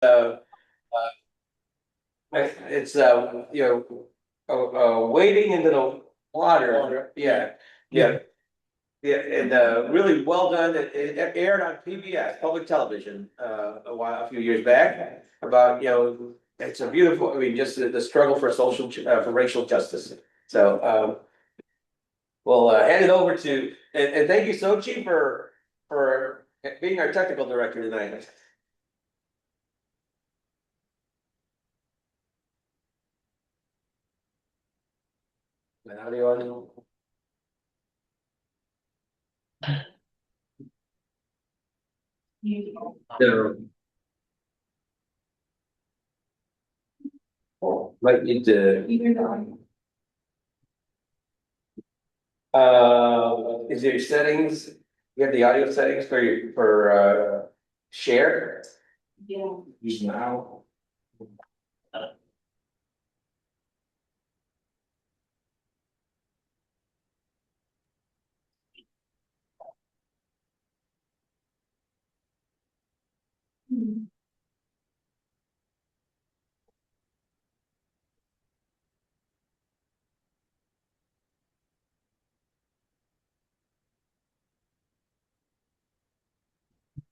uh, it's wading into the water. Yeah, yeah, yeah, and really well done. It aired on PBS, public television, a few years back. About it's a beautiful. I mean, just the struggle for for racial justice. So we'll hand it over to and thank you, Sochi, for being our technical director tonight. Audio. So, might need to. Is there settings? You have the audio settings for share? Yeah. Use now.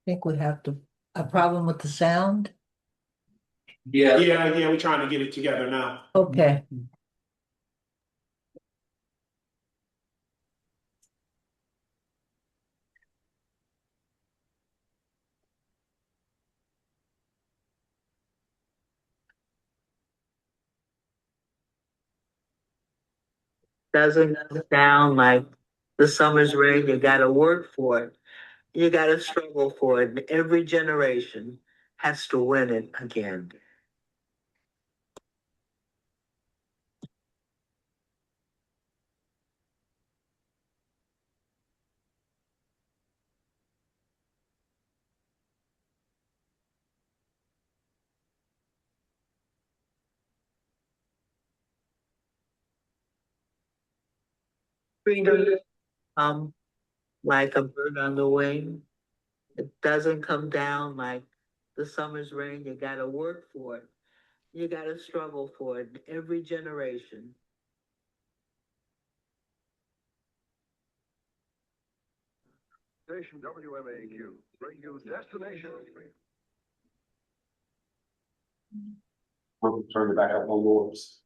Think we have a problem with the sound? Yeah, we're trying to get it together now. Okay. Doesn't sound like the summer's rain, you gotta work for it. You gotta struggle for it. And every generation has to win it again. Freedom, um, like a bird on the wing. It doesn't come down like the summer's rain. You gotta work for it. You gotta struggle for it. Every generation. Station WMAQ, bring you destination. We'll turn it back up on yours.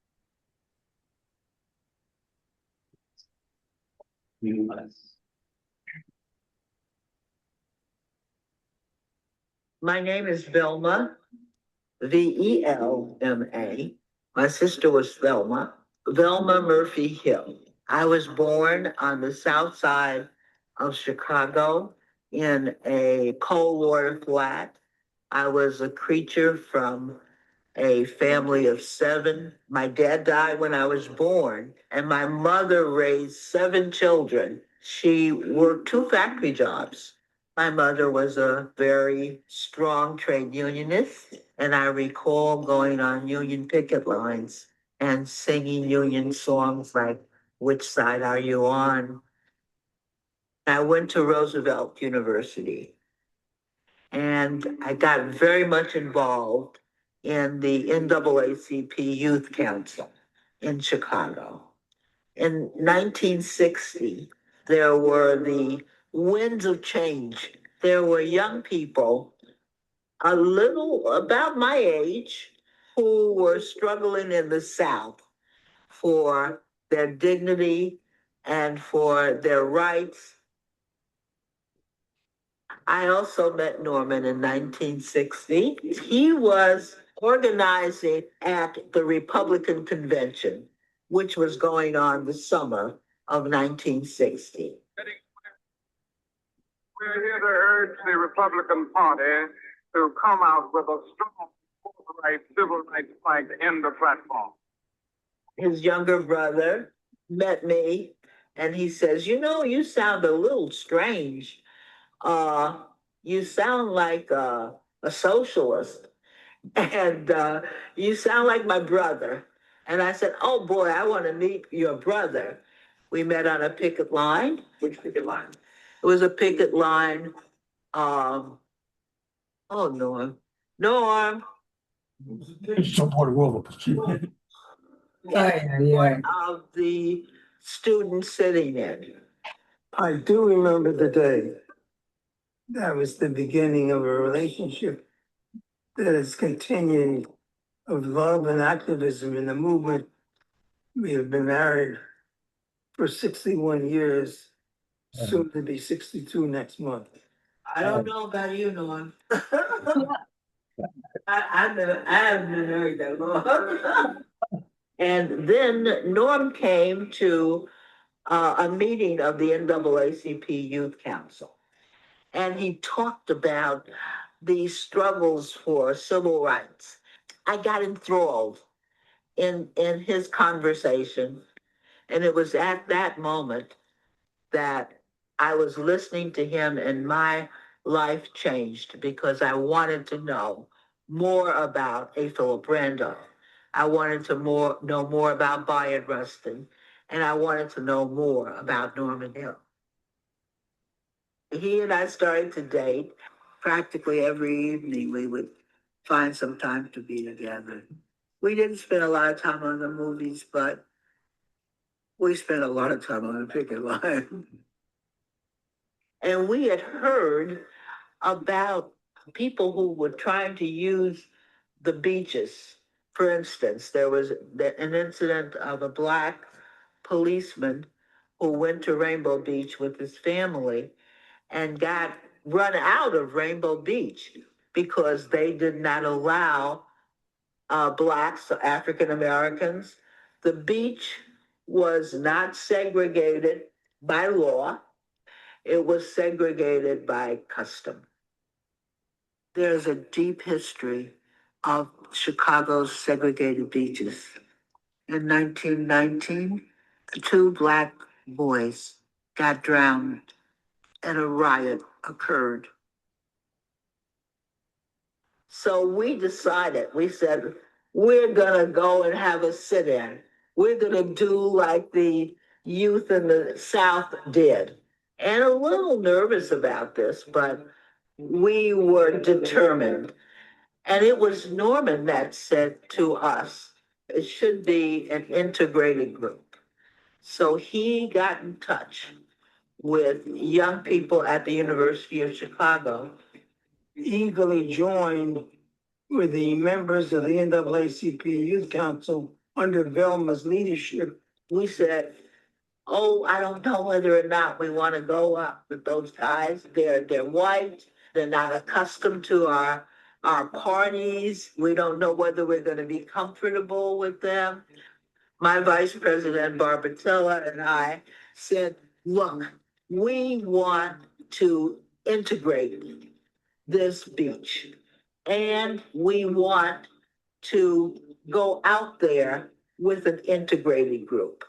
My name is Velma, Velma. My sister was Velma, Velma Murphy Hill. I was born on the south side of Chicago in a cold water flat. I was a creature from a family of seven. My dad died when I was born, and my mother raised seven children. She worked two factory jobs. My mother was a very strong trade unionist, and I recall going on union picket lines and singing union songs like, "Which Side Are You On?" I went to Roosevelt University and I got very much involved in the NAACP Youth Council in Chicago. In 1960, there were the winds of change. There were young people, a little about my age, who were struggling in the South for their dignity and for their rights. I also met Norman in 1960. He was organizing at the Republican convention, which was going on the summer of 1960. We're here to urge the Republican Party to come out with a strong civil rights fight in the platform. His younger brother met me and he says, "You know, you sound a little strange. Uh, you sound like a socialist." And you sound like my brother. And I said, "Oh boy, I want to meet your brother." We met on a picket line. Which picket line? It was a picket line. Um, oh no, Norm. Somewhat will. Of the students sitting in. I do remember the day. That was the beginning of a relationship that has continued of love and activism in the movement. We have been married for 61 years, soon to be 62 next month. I don't know about you, Norm. I haven't been married that long. And then Norm came to a meeting of the NAACP Youth Council. And he talked about these struggles for civil rights. I got enthralled in his conversation. And it was at that moment that I was listening to him and my life changed because I wanted to know more about A. Philip Randolph. I wanted to know more about Bayard Rustin, and I wanted to know more about Norman Hill. He and I started to date. Practically every evening we would find some time to be together. We didn't spend a lot of time on the movies, but we spent a lot of time on the picket line. And we had heard about people who were trying to use the beaches. For instance, there was an incident of a Black policeman who went to Rainbow Beach with his family and got run out of Rainbow Beach because they did not allow Blacks, African Americans. The beach was not segregated by law. It was segregated by custom. There's a deep history of Chicago's segregated beaches. In 1919, two Black boys got drowned and a riot occurred. So we said, we're gonna go and have a sit-in. We're gonna do like the youth in the South did. And a little nervous about this, but we were determined. And it was Norman that said to us, it should be an integrated group. So he got in touch with young people at the University of Chicago, Eagerly joined with the members of the NAACP Youth Council under Velma's leadership. We said, oh, I don't know whether or not we want to go up with those guys. They're white. They're not accustomed to our parties. We don't know whether we're going to be comfortable with them. My vice president, Barbatella, and I said, look, we want to integrate this beach and we want to go out there with an integrated group.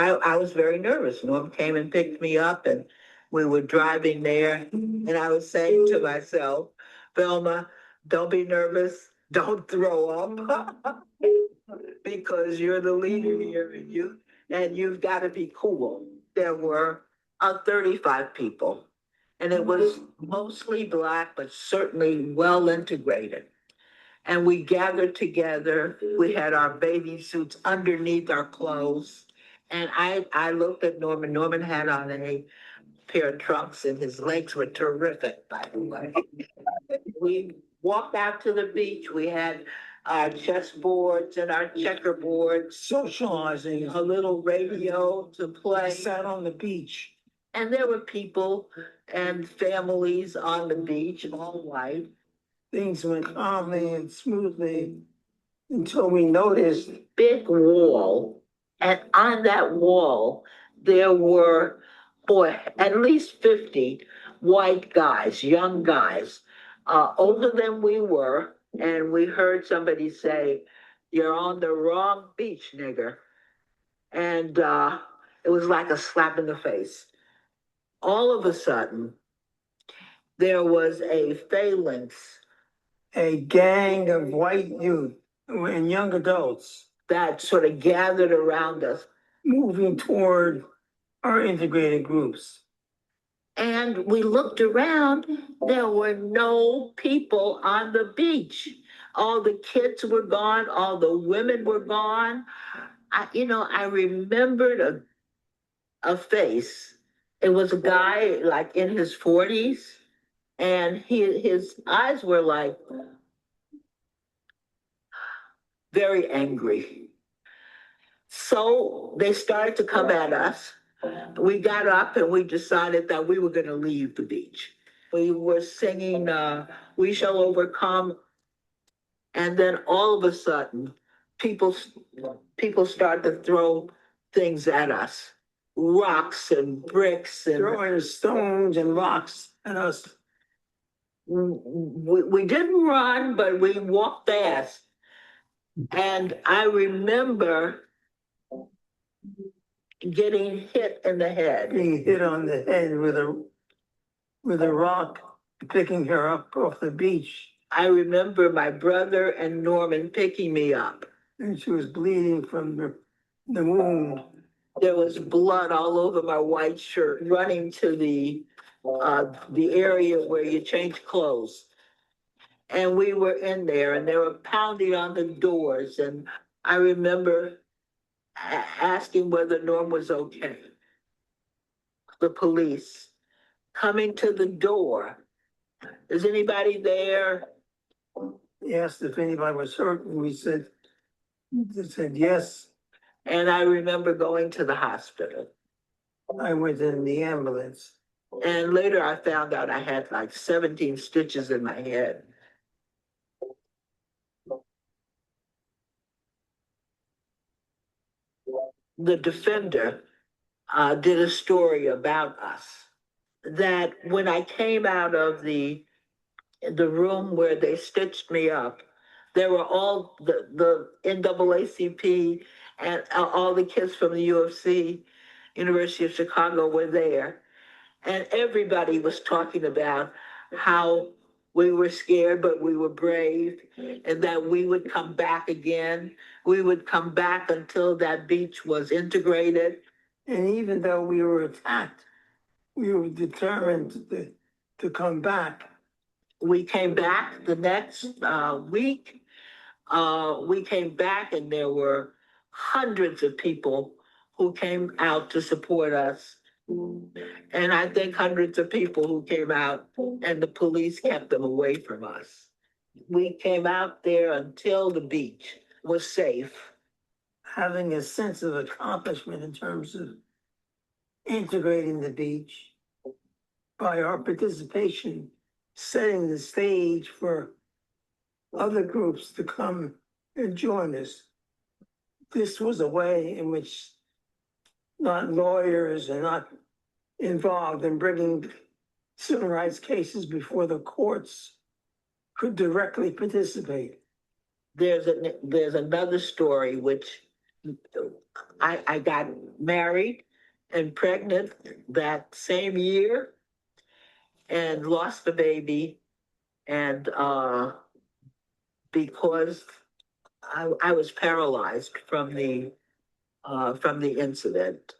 I was very nervous. Norm came and picked me up and we were driving there and I was saying to myself, Velma, don't be nervous. Don't throw up because you're the leader here and you've got to be cool. There were 35 people and it was mostly Black, but certainly well integrated. And we gathered together. We had our bathing suits underneath our clothes. And I looked at Norman. Norman had on a pair of trunks and his legs were terrific, by the way. We walked out to the beach. We had our chessboards and our checkerboards, Socializing, a little radio to play. sat on the beach. And there were people and families on the beach, all white. Things went calmly and smoothly until we noticed Big wall. And on that wall, there were, at least 50 white guys, young guys, older than we were. And we heard somebody say, you're on the wrong beach, nigger. And it was like a slap in the face. All of a sudden, there was a phalanx, a gang of white youth and young adults that sort of gathered around us. moving toward our integrated groups. And we looked around, there were no people on the beach. All the kids were gone, all the women were gone. I remembered a face. It was a guy like in his 40s, and his eyes were like very angry. So they started to come at us. We got up and we decided that we were going to leave the beach. We were singing, We Shall Overcome. And then all of a sudden, people, people started to throw things at us, rocks and bricks and Throwing stones and rocks at us. we didn't run, but we walked fast. And I remember getting hit in the head. Being hit on the head with a rock, picking her up off the beach. I remember my brother and Norman picking me up. And she was bleeding from the wound. There was blood all over my white shirt, running to the area where you change clothes. And we were in there and they were pounding on the doors. And I remember asking whether Norm was okay. The police coming to the door. Is anybody there? He asked if anybody was hurt, and they said yes. And I remember going to the hospital. I went in the ambulance. And later I found out I had like 17 stitches in my head. The defender did a story about us, that when I came out of the room where they stitched me up, there were all the NAACP and all the kids from the UFC, University of Chicago, were there. And everybody was talking about how we were scared, but we were brave, and that we would come back again. We would come back until that beach was integrated. And even though we were attacked, we were determined to come back. We came back the next week. We came back and there were hundreds of people who came out to support us. And I think hundreds of people who came out and the police kept them away from us. We came out there until the beach was safe. Having a sense of accomplishment in terms of integrating the beach by our participation, setting the stage for other groups to come and join us. This was a way in which not lawyers and not involved in bringing civil rights cases before the courts could directly participate. There's another story which I got married and pregnant that same year and lost the baby, and because I was paralyzed from the incident.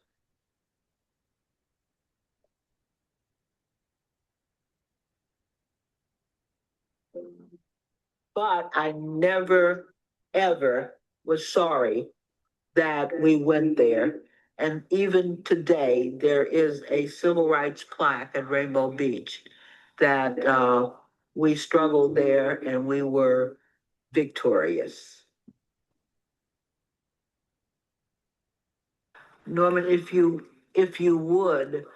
But I never, ever was sorry that we went there. And even today, there is a civil rights plaque at Rainbow Beach that we struggled there and we were victorious. Norman, if you would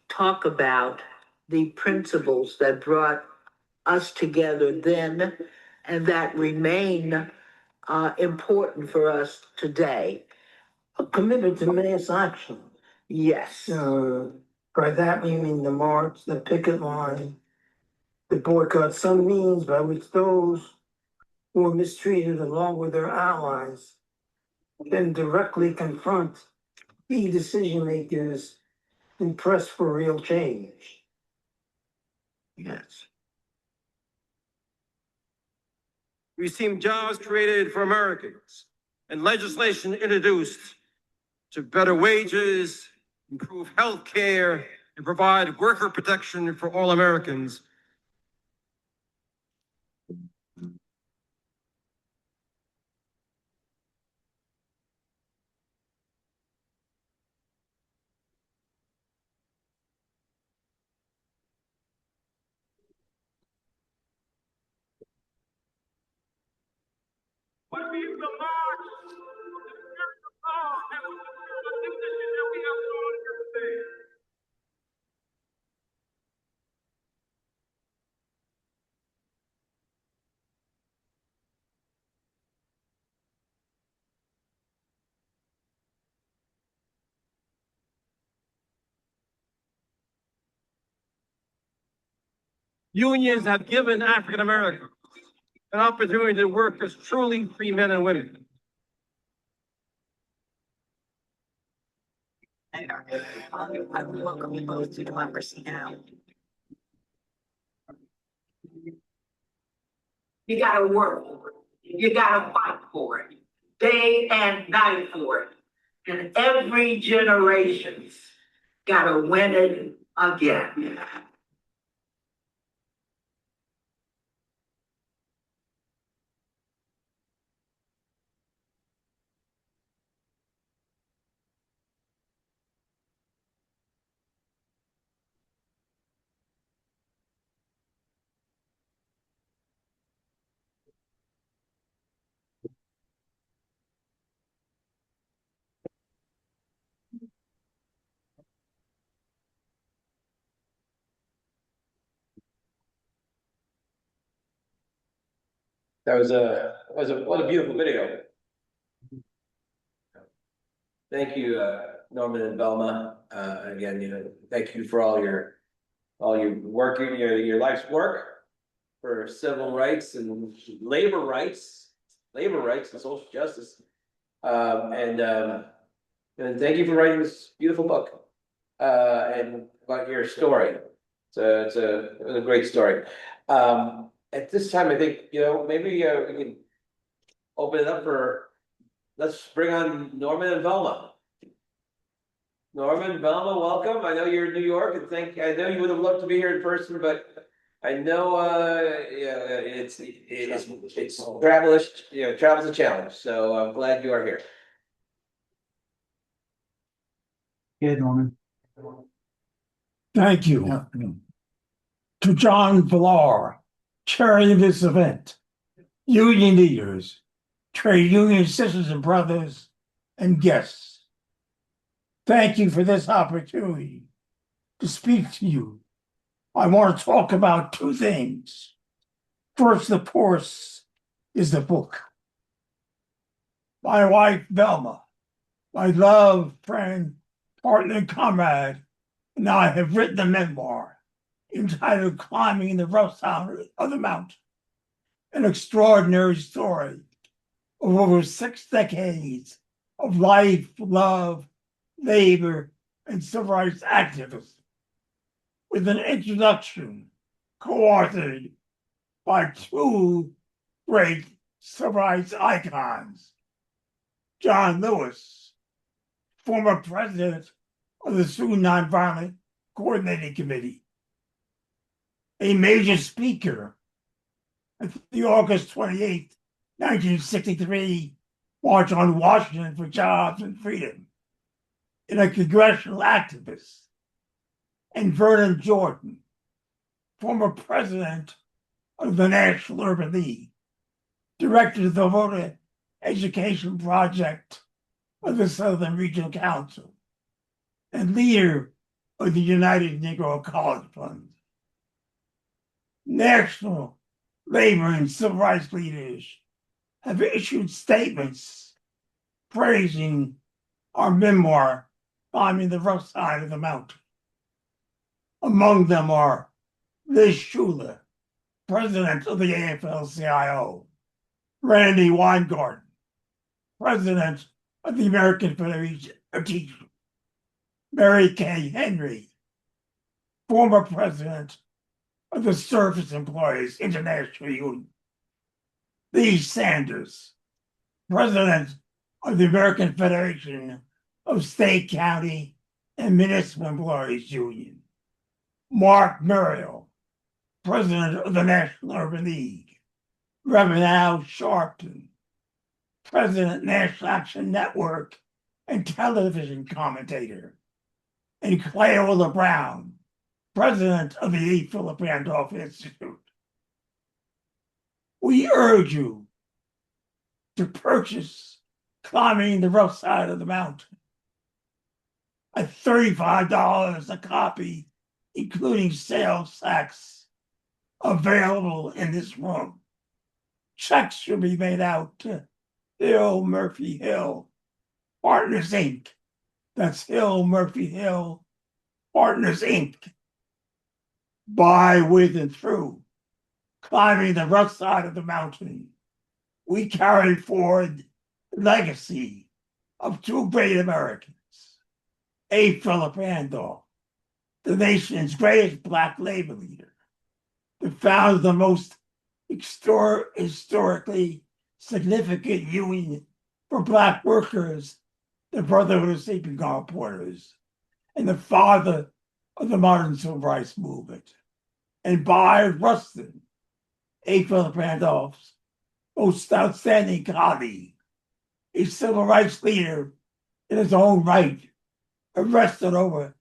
talk about the principles that brought us together then and that remain important for us today. A commitment to mass action. Yes. By that we mean the march, the picket line, the boycott, some means by which those who were mistreated along with their allies can directly confront key decision makers and press for real change. Yes. We've seen jobs created for Americans and legislation introduced to better wages, improve health care, and provide worker protection for all Americans. What we the march of the spirit of God and of the spirit of dignity that we have drawn here today. Unions have given African Americans an opportunity to work as truly free men and women. I welcome you both to democracy now. You gotta work for it. You gotta fight for it. Day and night for it. And every generation's gotta win it again. That was what a beautiful video. Thank you, Norman and Velma. Again, thank you for all your work, your life's work for civil rights and labor rights and social justice. And thank you for writing this beautiful book and about your story. It was a great story. At this time, I think maybe we can open it up for. Let's bring on Norman and Velma. Norman, Velma, welcome. I know you're in New York, and I know you would have loved to be here in person, but I know it's travel's a challenge. So I'm glad you are here. Yeah, Norman. Thank you. To John Villar, chairing this event, union leaders, trade union sisters and brothers, and guests. Thank you for this opportunity to speak to you. I want to talk about two things. First, of course, is the book. My wife, Velma, my love, friend, partner, and comrade, and I have written a memoir entitled Climbing the Rough Side of the Mountain, an extraordinary story of over 6 decades of life, love, labor, and civil rights activism, with an introduction co-authored by 2 great civil rights icons, John Lewis, former president of the Student Nonviolent Coordinating Committee, a major speaker at the August 28, 1963 March on Washington for Jobs and Freedom, and a congressional activist, and Vernon Jordan, former president of the National Urban League, director of the Voter Education Project of the Southern Regional Council, and leader of the United Negro College Fund. National labor and civil rights leaders have issued statements praising our memoir, Climbing the Rough Side of the Mountain. Among them are Liz Schuler, president of the AFL-CIO, Randy Weingarten, president of the American Federation of Teachers, Mary Kay Henry, former president of the Surface Employees International Union, Lee Sanders, president of the American Federation of State, County, and Municipal Employees Union. Mark Muriel, President of the National Urban League. Reverend Al Sharpton, President, National Action Network and television commentator. And Cleola Brown, President of the E. Philip Randolph Institute. We urge you to purchase Climbing the Rough Side of the Mountain at $35 a copy, including sales tax, available in this room. Checks should be made out to Hill Murphy Hill Partners Inc. That's Hill Murphy Hill Partners Inc. By, with, and through Climbing the Rough Side of the Mountain, we carry forward the legacy of two great Americans. A. Philip Randolph, the nation's greatest Black labor leader, the founder of the most historically significant union for Black workers, the Brotherhood of Sleeping Car Porters, and the father of the modern civil rights movement. And by Rustin, A. Philip Randolph's most outstanding colleague, a civil rights leader in his own right, arrested over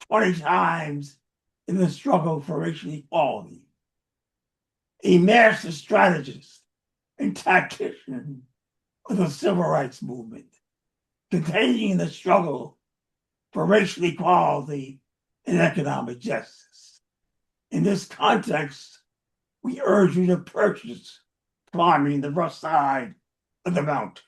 20 times in the struggle for racial equality. A master strategist and tactician of the civil rights movement, continuing the struggle for racial equality and economic justice. In this context, we urge you to purchase Climbing the Rough Side of the Mountain.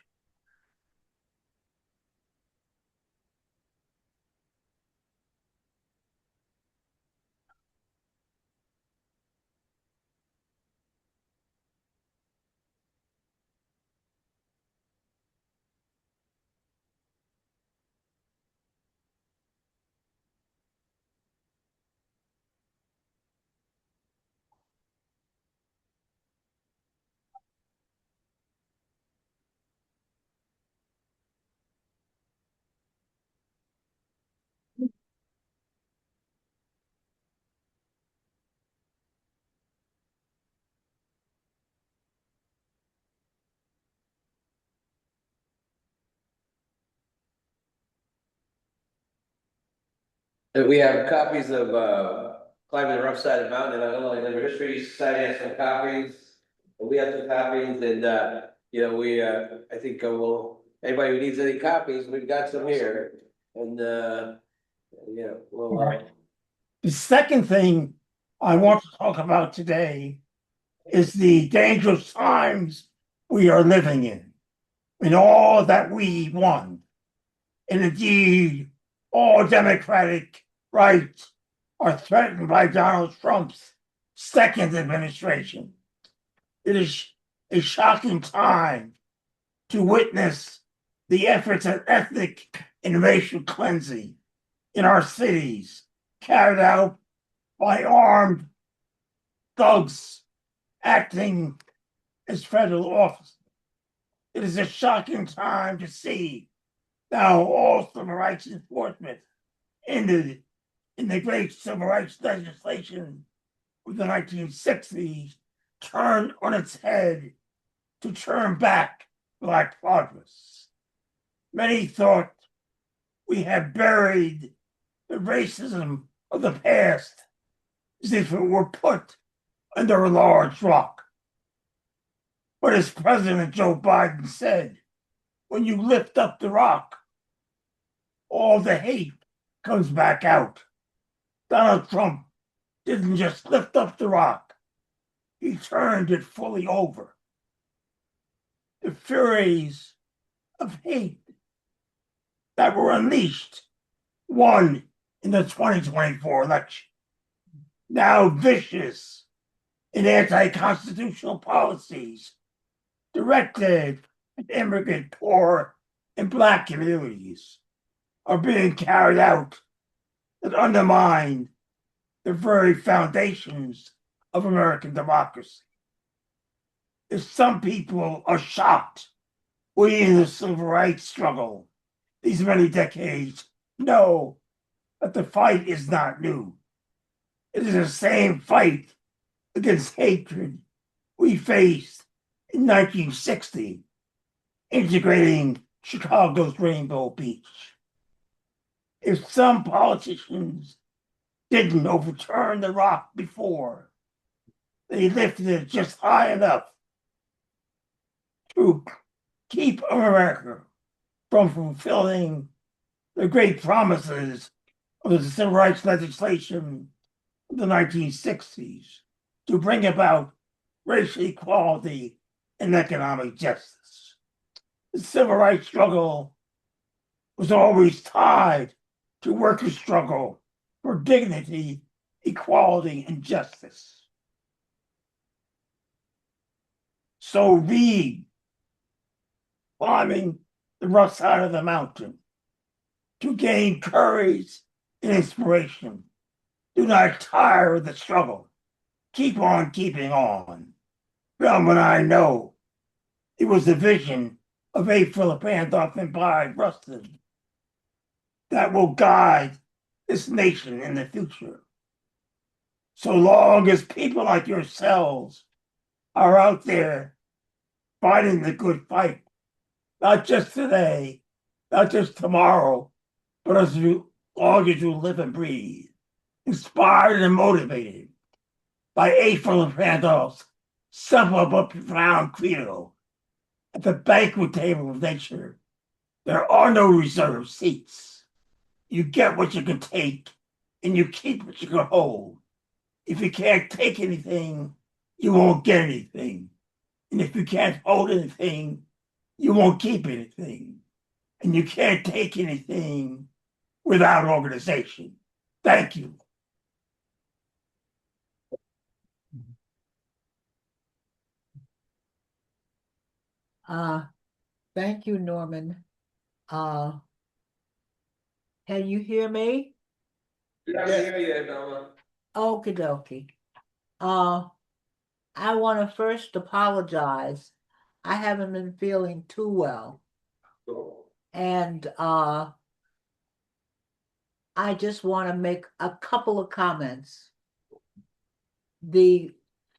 And we have copies of Climbing the Rough Side of the Mountain, and I know the History Society has some copies. And we have some copies, and we I think anybody who needs any copies, we've got some here. And All right. The second thing I want to talk about today is the dangerous times we are living in, and all that we won. And indeed, all democratic rights are threatened by Donald Trump's second administration. It is a shocking time to witness the efforts at ethnic and racial cleansing in our cities carried out by armed thugs acting as federal officers. It is a shocking time to see how all civil rights enforcement ended in the great civil rights legislation of the 1960s turned on its head to turn back Black progress. Many thought we had buried the racism of the past as if it were put under a large rock. But as President Joe Biden said, when you lift up the rock, all the hate comes back out. Donald Trump didn't just lift up the rock, he turned it fully over. The furies of hate that were unleashed won in the 2024 election. Now vicious and anti-constitutional policies directed at immigrant, poor, and Black communities are being carried out that undermine the very foundations of American democracy. If some people are shocked we in the civil rights struggle these many decades know that the fight is not new. It is the same fight against hatred we faced in 1960, integrating Chicago's Rainbow Beach. If some politicians didn't overturn the rock before, they lifted it just high enough to keep America from fulfilling the great promises of the civil rights legislation of the 1960s to bring about racial equality and economic justice. The civil rights struggle was always tied to workers' struggle for dignity, equality, and justice. So read climbing the rough side of the mountain to gain courage and inspiration. Do not tire of the struggle. Keep on keeping on. Velma and I know it was the vision of A. Philip Randolph and Boyd Rustin that will guide this nation in the future. So long as people like yourselves are out there fighting the good fight, not just today, not just tomorrow, but as long as you live and breathe, inspired and motivated by A. Philip Randolph's simple but profound credo. At the banquet table of nature, there are no reserved seats. You get what you can take, and you keep what you can hold. If you can't take anything, you won't get anything. And if you can't hold anything, you won't keep anything. And you can't take anything without organization. Thank you. Thank you, Norman. Can you hear me? Yeah, yeah, Velma. Okie dokie. I want to first apologize. I haven't been feeling too well. Cool. And I just want to make a couple of comments. The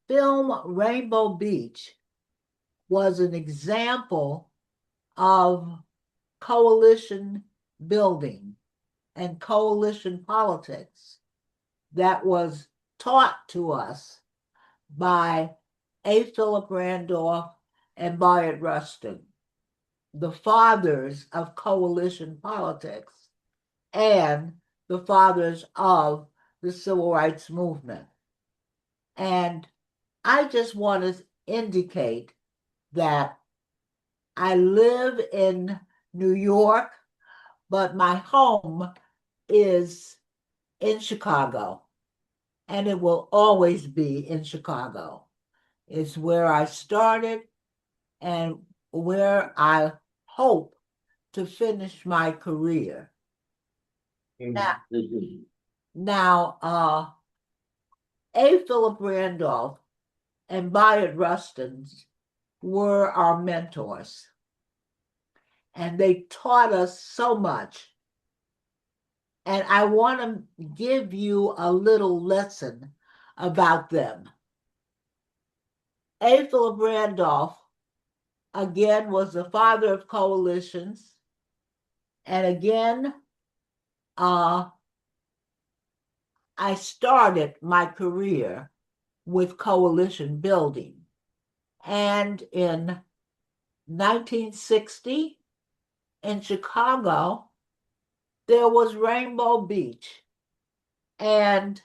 film Rainbow Beach was an example of coalition building and coalition politics that was taught to us by A. Philip Randolph and Bayard Rustin, the fathers of coalition politics and the fathers of the civil rights movement. And I just want to indicate that I live in New York, but my home is in Chicago, and it will always be in Chicago. It's where I started and where I hope to finish my career. Now, A. Philip Randolph and Bayard Rustin were our mentors, and they taught us so much. And I want to give you a little lesson about them. A. Philip Randolph, again, was the father of coalitions. And again, I started my career with coalition building. And in 1960, in Chicago, there was Rainbow Beach. And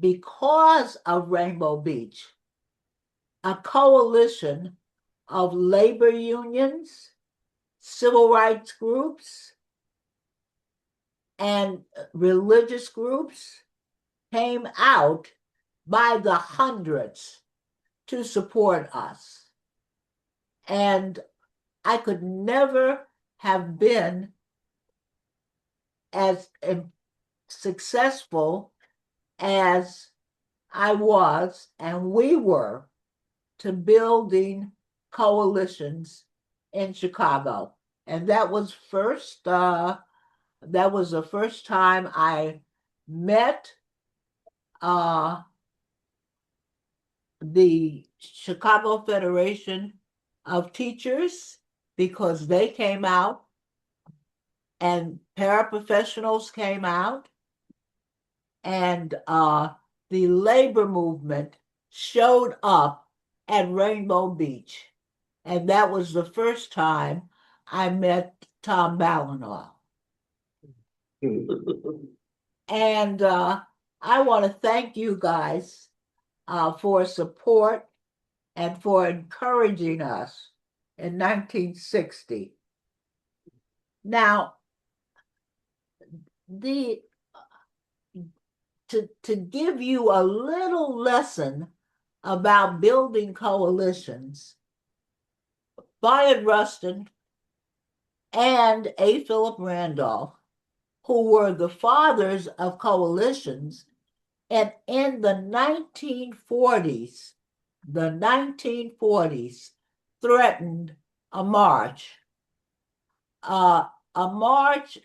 because of Rainbow Beach, a coalition of labor unions, civil rights groups, and religious groups came out by the hundreds to support us. And I could never have been as successful as I was and we were to building coalitions in Chicago. And that was the first time I met the Chicago Federation of Teachers, because they came out and paraprofessionals came out, and the labor movement showed up at Rainbow Beach. And that was the first time I met Tom Ballinoff. And I want to thank you guys for support and for encouraging us in 1960. Now, to give you a little lesson about building coalitions, Bayard Rustin and A. Philip Randolph, who were the fathers of coalitions, and in the 1940s, threatened a march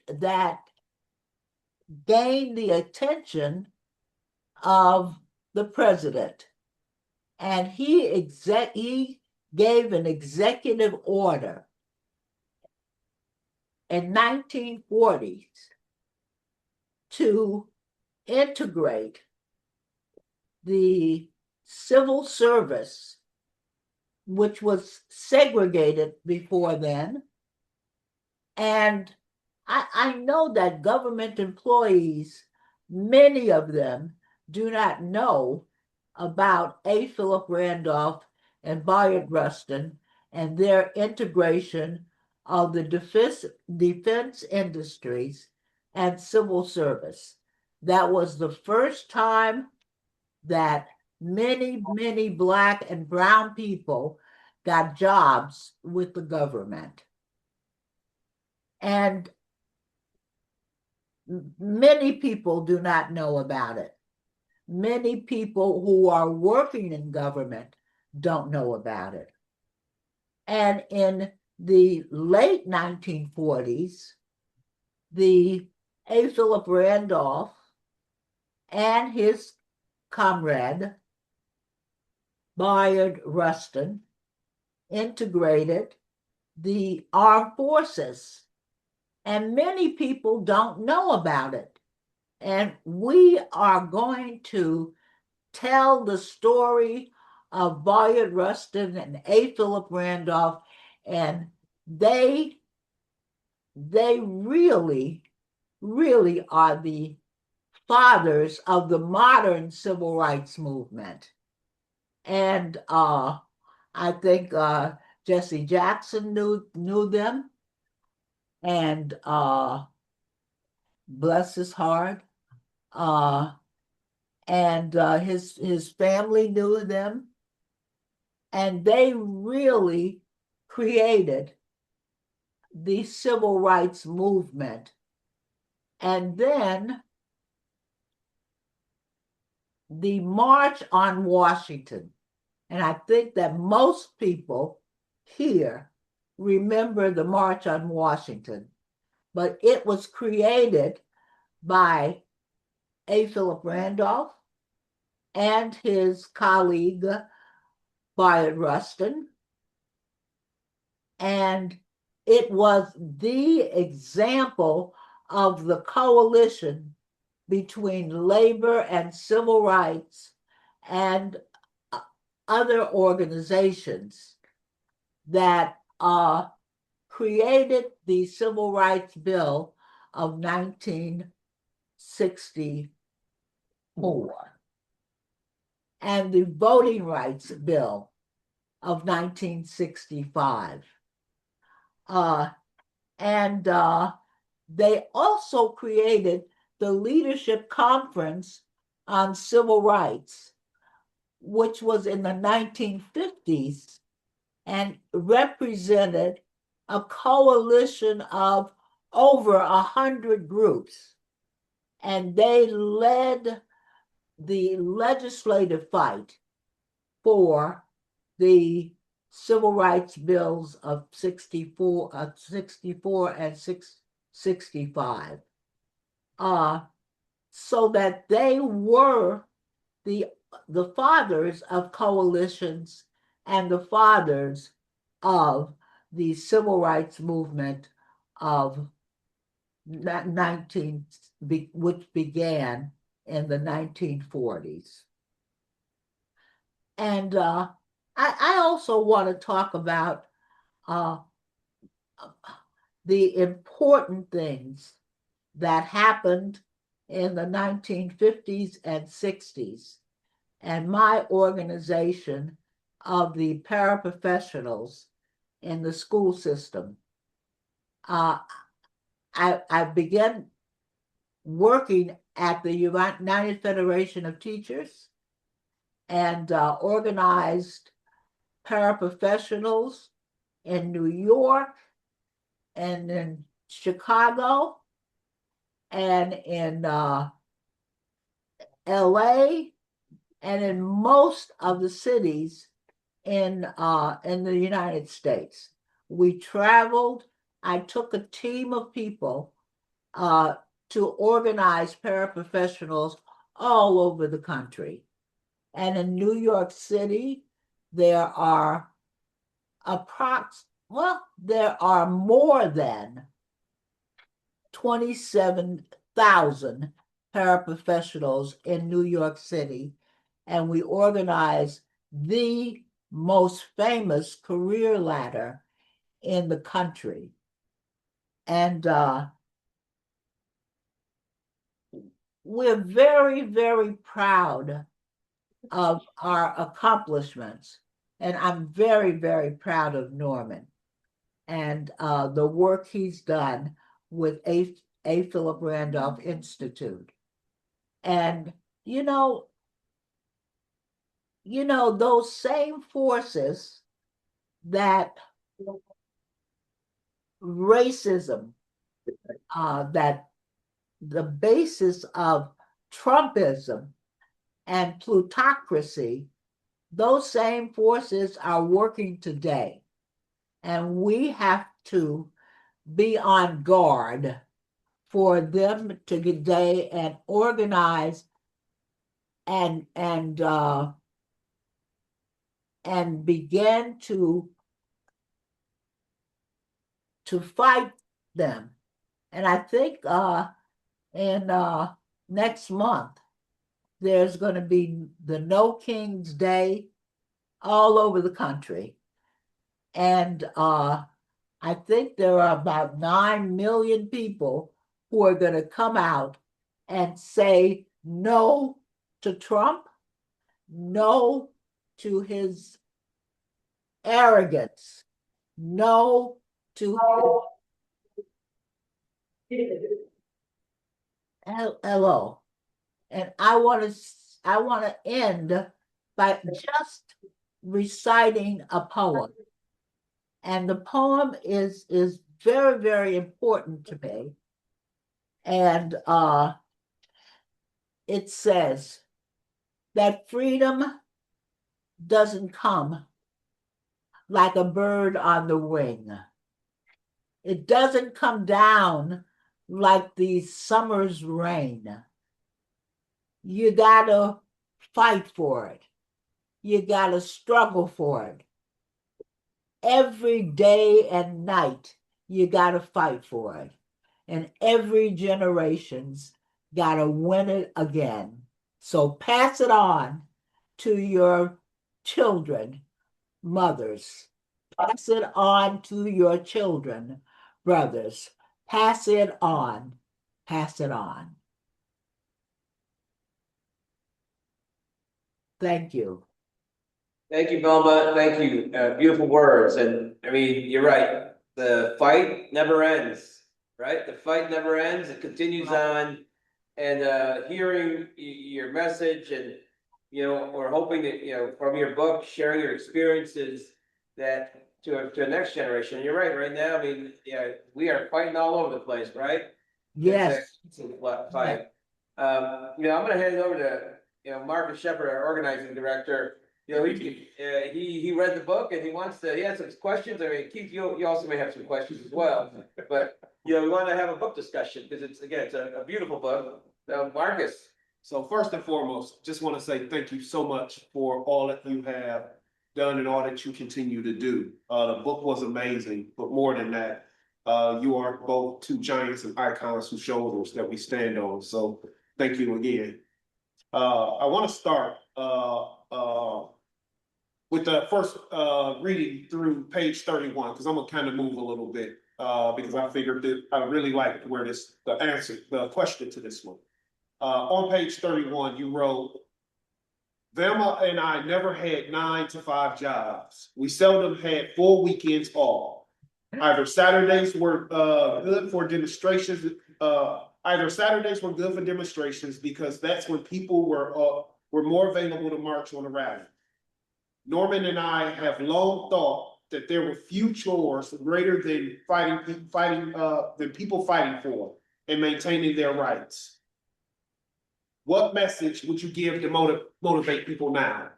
that gained the attention of the president. And he gave an executive order in 1940s to integrate the civil service, which was segregated before then. And I know that government employees, many of them, do not know about A. Philip Randolph and Bayard Rustin and their integration of the defense industries and civil service. That was the first time that many Black and brown people got jobs with the government. And many people do not know about it. Many people who are working in government don't know about it. And in the late 1940s, the A. Philip Randolph and his comrade, Bayard Rustin, integrated the armed forces. And many people don't know about it. And we are going to tell the story of Bayard Rustin and A. Philip Randolph, and they really are the fathers of the modern civil rights movement. And I think Jesse Jackson knew them, and bless his heart, and his family knew them, and they really created the civil rights movement. And then the March on Washington, and I think that most people here remember the March on Washington, but it was created by A. Philip Randolph and his colleague Bayard Rustin, and it was the example of the coalition between labor and civil rights and other organizations that created the Civil Rights Bill of 1964 and the Voting Rights Bill of 1965. And they also created the Leadership Conference on Civil Rights, which was in the 1950s and represented a coalition of over 100 groups. And they led the legislative fight for the civil rights bills of 64 and 65, so that they were the fathers of coalitions and the fathers of the civil rights movement of 19 which began in the 1940s. And I also want to talk about the important things that happened in the 1950s and 60s, and my organization of the paraprofessionals in the school system. I began working at the United Federation of Teachers and organized paraprofessionals in New York and in Chicago and in LA and in most of the cities in the United States. We traveled. I took a team of people to organize paraprofessionals all over the country. And in New York City, there are there are more than 27,000 paraprofessionals in New York City, and we organize the most famous career ladder in the country. And we're very, very proud of our accomplishments. And I'm very, very proud of Norman and the work he's done with A. Philip Randolph Institute. And, those same forces that racism, that the basis of Trumpism and plutocracy, those same forces are working today. And we have to be on guard for them to today and organize and begin to fight them. And I think in next month, there's going to be the No Kings Day all over the country. And I think there are about 9 million people who are going to come out and say no to Trump, no to his arrogance, no to hello. And I want to end by just reciting a poem. And the poem is very, very important to me. And it says that freedom doesn't come like a bird on the wing. It doesn't come down like the summer's rain. You gotta fight for it. You gotta struggle for it. Every day and night, you gotta fight for it. And every generation's gotta win it again. So pass it on to your children, mothers. Pass it on to your children, brothers. Pass it on. Pass it on. Thank you. Thank you, Velma. Thank you. Beautiful words. And I mean, you're right. The fight never ends, right? The fight never ends. It continues on. And hearing your message and, we're hoping that, from your book, sharing your experiences that to a next generation. You're right now. I mean, we are fighting all over the place, right? Yes. It's a fight. I'm going to hand it over to, Marcus Shepard, our organizing director. you know, he read the book and he had some questions. I mean, Keith, you also may have some questions as well. But, you know, we want to have a book discussion because it's a beautiful book. Marcus. So first and foremost, just want to say thank you so much for all that you have done and all that you continue to do. The book was amazing, but more than that, you are both two giants and icons whose shoulders that we stand on. So thank you again. I want to start with the first reading through page 31, because I'm gonna kind of move a little bit because I figured that I really liked where the question to this one. On page 31, you wrote, Velma and I never had 9 to 5 jobs. We seldom had full weekends off. Either Saturdays were good for demonstrations. Because that's when people were more available to march on a rally. Norman and I have long thought that there were few chores greater than people fighting for and maintaining their rights. What message would you give to motivate people now?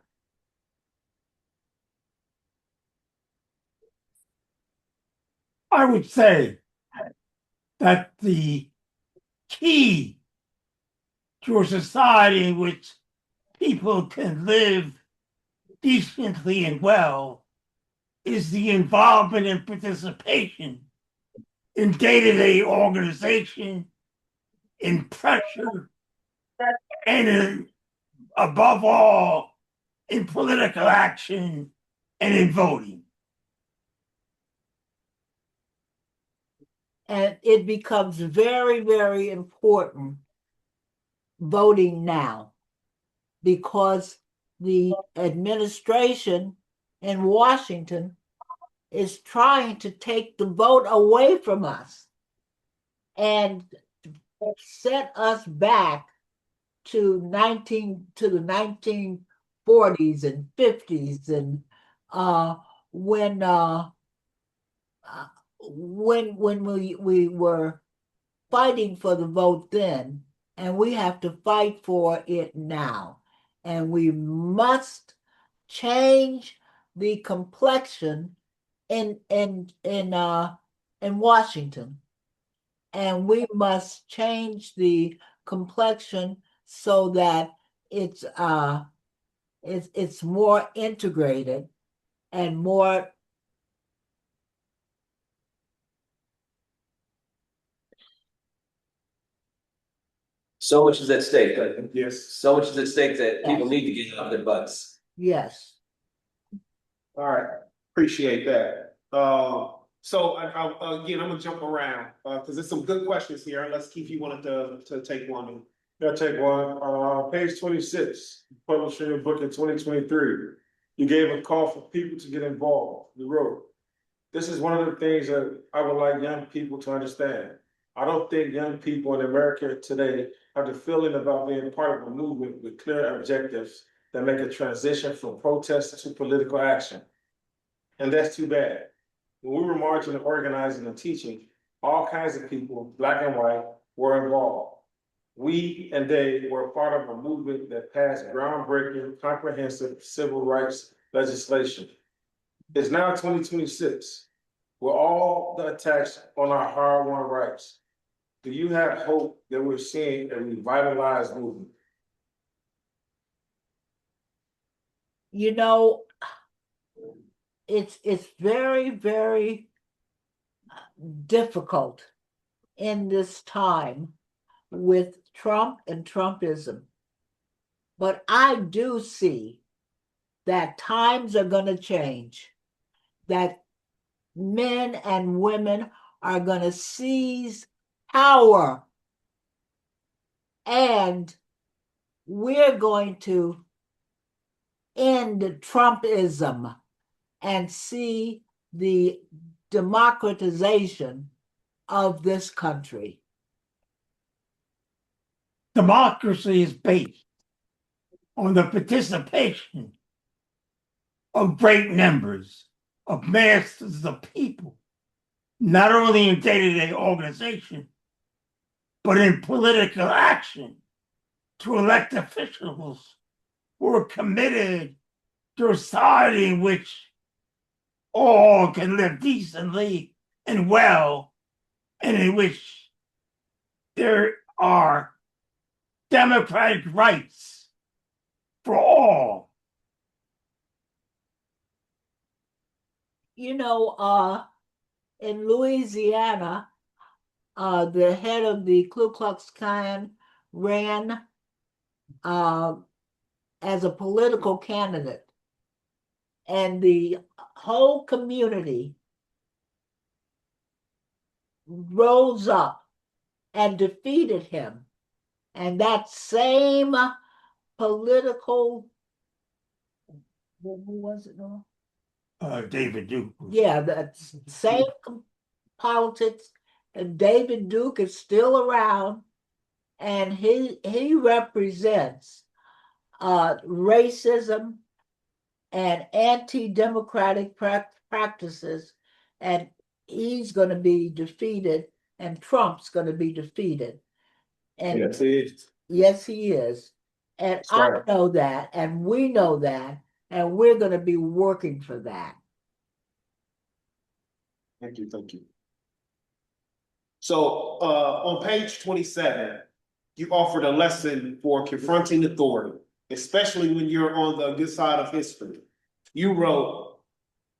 I would say that the key to a society in which people can live decently and well is the involvement and participation in day-to-day organization, in pressure, and above all, in political action and in voting. And it becomes very, very important voting now because the administration in Washington is trying to take the vote away from us and set us back to the 1940s and 50s and when we were fighting for the vote then, and we have to fight for it now. And we must change the complexion in Washington. And we must change the complexion so that it's more integrated and more So much is at stake. Yes. So much is at stake that people need to get off their butts. yes. All right, appreciate that. So again, I'm gonna jump around because there's some good questions here. Let's Keith, you wanted to take one. I'll take one. Page 26, publishing your book in 2023. You gave a call for people to get involved. You wrote, this is one of the things that I would like young people to understand. I don't think young people in America today have the feeling about being part of a movement with clear objectives that make a transition from protest to political action. And that's too bad. When we were marching and organizing and teaching, all kinds of people, black and white, were involved. We and they were part of a movement that passed groundbreaking, comprehensive civil rights legislation. It's now 2026. With all the attacks on our hard-won rights, do you have hope that we're seeing a revitalized movement? You know, it's very, very difficult in this time with Trump and Trumpism. But I do see that times are going to change, that men and women are going to seize power, and we're going to end Trumpism and see the democratization of this country. Democracy is based on the participation of great numbers of masses of people, not only in day-to-day organization, but in political action to elect officials who are committed society in which all can live decently and well, and in which there are democratic rights for all. You know, in Louisiana, the head of the Ku Klux Klan ran as a political candidate, and the whole community rose up and defeated him. And that same political, who was it? No? David Duke. Yeah, that same politics. And David Duke is still around, and he represents racism and anti-democratic practices, and he's going to be defeated, and Trump's going to be defeated. And Yes, he is. yes, he is. And That's I right. know that, and we know that, and we're going to be working for that. Thank you, thank you. So, on page 27, you offered a lesson for confronting authority, especially when you're on the good side of history. You wrote,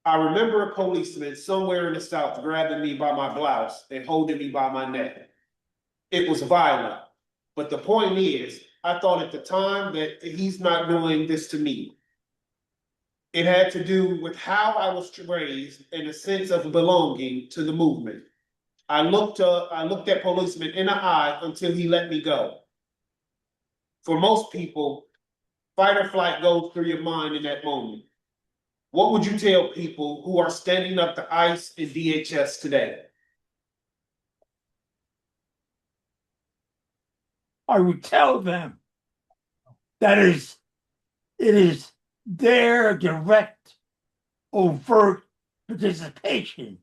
I remember a policeman somewhere in the South grabbing me by my blouse and holding me by my neck. It was violent, but the point is, I thought at the time that he's not doing this to me. It had to do with how I was raised and a sense of belonging to the movement. I looked that policeman in the eye until he let me go. For most people, fight or flight goes through your mind in that moment. What would you tell people who are standing up to ICE and DHS today? I would tell them that it is their direct, overt participation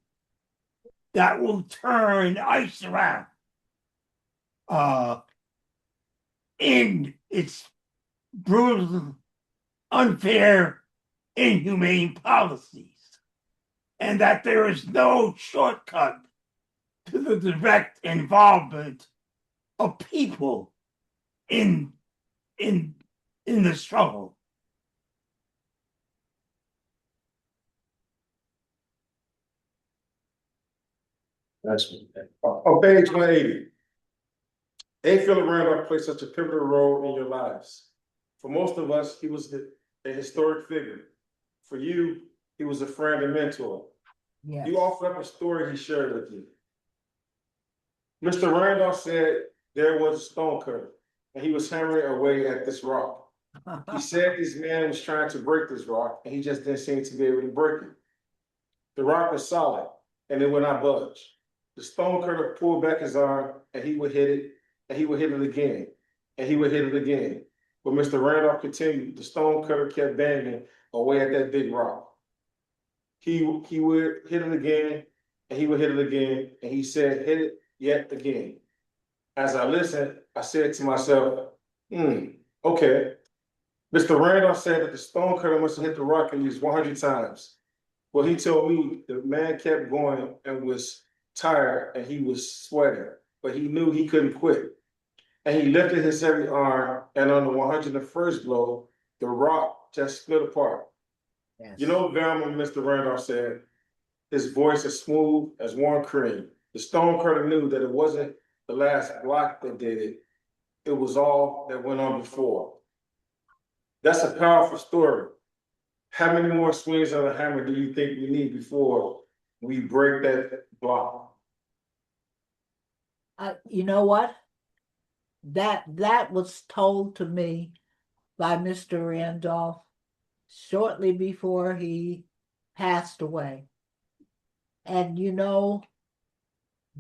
that will turn ICE around in its brutal, unfair, inhumane policies, and that there is no shortcut to the direct involvement of people in the struggle. That's on page 180. A. Philip Randolph played such a pivotal role in your lives. For most of us, he was a historic figure. For you, he was a friend and mentor. Yes. You offered up a story he shared with you. Mr. Randolph said there was a stone cutter, and he was hammering away at this rock. He said this man was trying to break this rock, and he just didn't seem to be able to break it. The rock was solid, and it would not budge. The stone cutter pulled back his arm, and he would hit it, and he would hit it again, and he would hit it again. But Mr. Randolph continued. The stone cutter kept banging away at that big rock. He would hit it again, and he would hit it again, and he said, hit it yet again. As I listened, I said to myself, okay. Mr. Randolph said that the stone cutter must have hit the rock at least 100 times. Well, he told me the man kept going and was tired and he was sweating, but he knew he couldn't quit. And he lifted his heavy arm, and on the 101st blow, the rock just split apart. Yes. You know, Velma, Mr. Randolph said, his voice as smooth as warm cream. The stone cutter knew that it wasn't the last block that did it. It was all that went on before. That's a powerful story. How many more swings of the hammer do you think we need before we break that block? You know what? That was told to me by Mr. Randolph shortly before he passed away. And you know,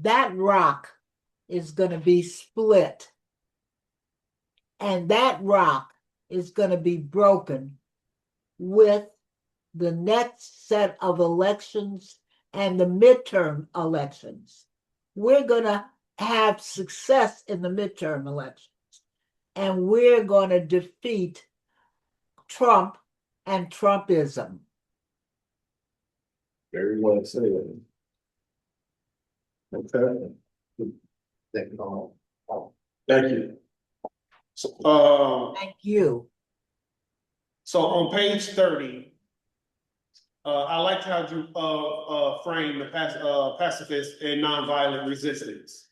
that rock is going to be split. And that rock is going to be broken with the next set of elections and the midterm elections. We're going to have success in the midterm elections, and we're going to defeat Trump and Trumpism. Very well said. Okay. Thank you. So, Thank you. so on page 30, I liked how you framed the pacifist and nonviolent resistance.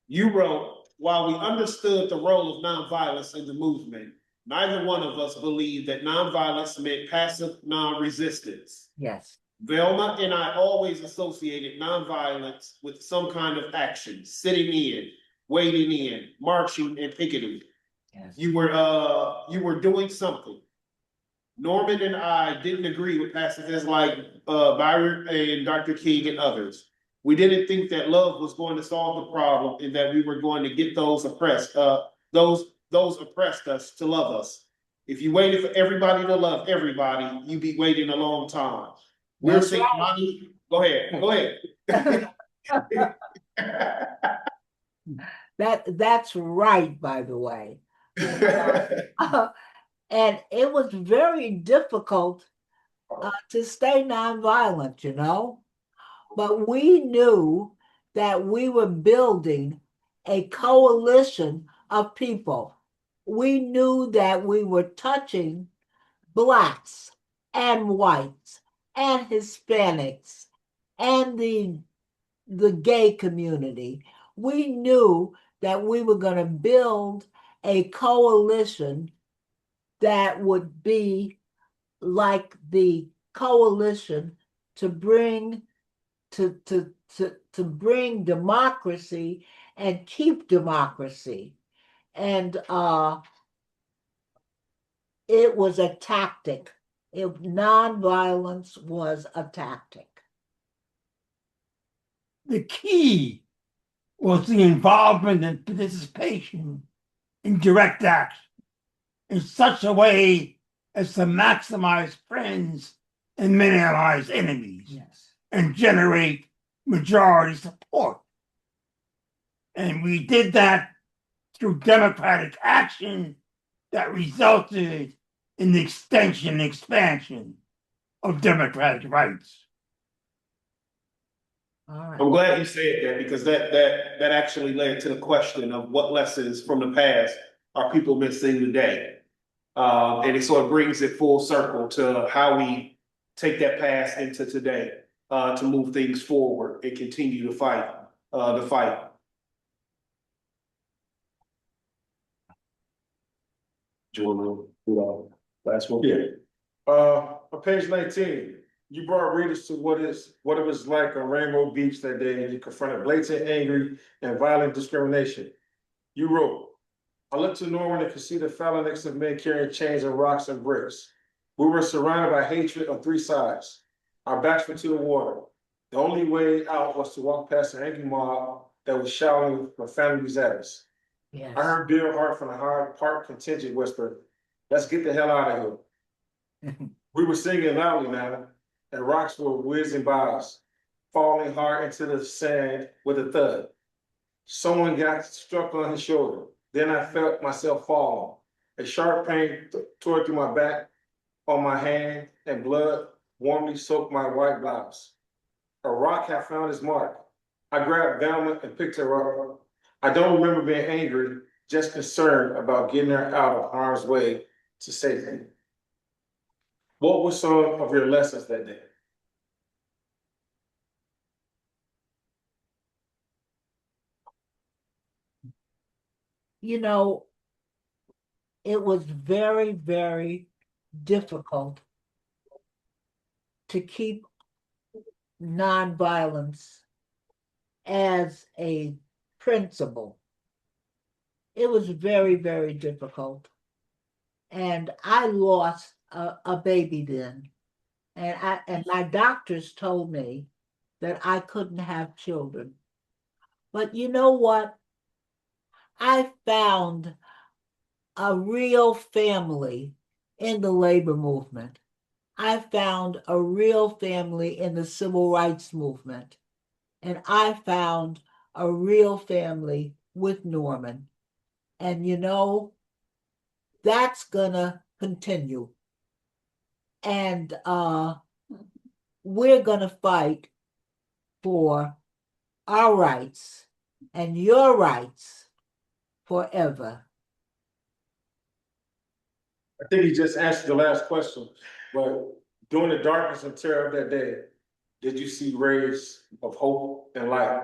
You wrote, while we understood the role of nonviolence in the movement, neither one of us believed that nonviolence meant passive non-resistance. Yes. Velma and I always associated nonviolence with some kind of action, sitting in, waiting in, marching, and picketing. Yes. You were doing something. Norman and I didn't agree with pacifists like Byron and Dr. King and others. We didn't think that love was going to solve the problem and that we were going to get those oppressed us to love us. If you waited for everybody to love everybody, you'd be waiting a long time. We're That's saying, right. go ahead. That's right, by the way. And it was very difficult to stay nonviolent, you know. But we knew that we were building a coalition of people. We knew that we were touching Blacks and whites and Hispanics and the gay community. We knew that we were going to build a coalition that would be like the coalition to bring to bring democracy and keep democracy. And it was a tactic. Nonviolence was a tactic. The key was the involvement and participation in direct action in such a way as to maximize friends and minimize enemies. Yes. And generate majority support. And we did that through democratic action that resulted in the extension and expansion of democratic rights. All right. I'm glad you said that because that actually led to the question of what lessons from the past are people missing today. And it sort of brings it full circle to how we take that past into today to move things forward and continue to fight the fight. Do you want to do the last one? Yeah. On page 19, you brought readers to what it was like on Rainbow Beach that day, and you confronted blatant, angry, and violent discrimination. You wrote, I looked to Norman and could see the phalanx of men carrying chains and rocks and bricks. We were surrounded by hatred on three sides. Our backs were to the water. The only way out was to walk past an angry mob that was shouting profanities at us. Yes. I heard Bill Hart from the Hyde Park contingent whisper, let's get the hell out of here. We were singing loudly now, and rocks were whizzing by us, falling hard into the sand with a thud. Someone got struck on his shoulder. Then I felt myself fall. A sharp pain tore through my back, on my hand, and blood warmly soaked my white blouse. A rock had found its mark. I grabbed Velma and picked her up. I don't remember being angry, just concerned about getting her out of harm's way to safety. What were some of your lessons that day? You know, it was very, very difficult to keep nonviolence as a principle. It was very, very difficult. And I lost a baby then. And my doctors told me that I couldn't have children. But you know what? I found a real family in the labor movement. I found a real family in the civil rights movement. And I found a real family with Norman. And you know, that's gonna continue. And we're gonna fight for our rights and your rights forever. I think he just answered the last question, but during the darkness and terror of that day, did you see rays of hope and light?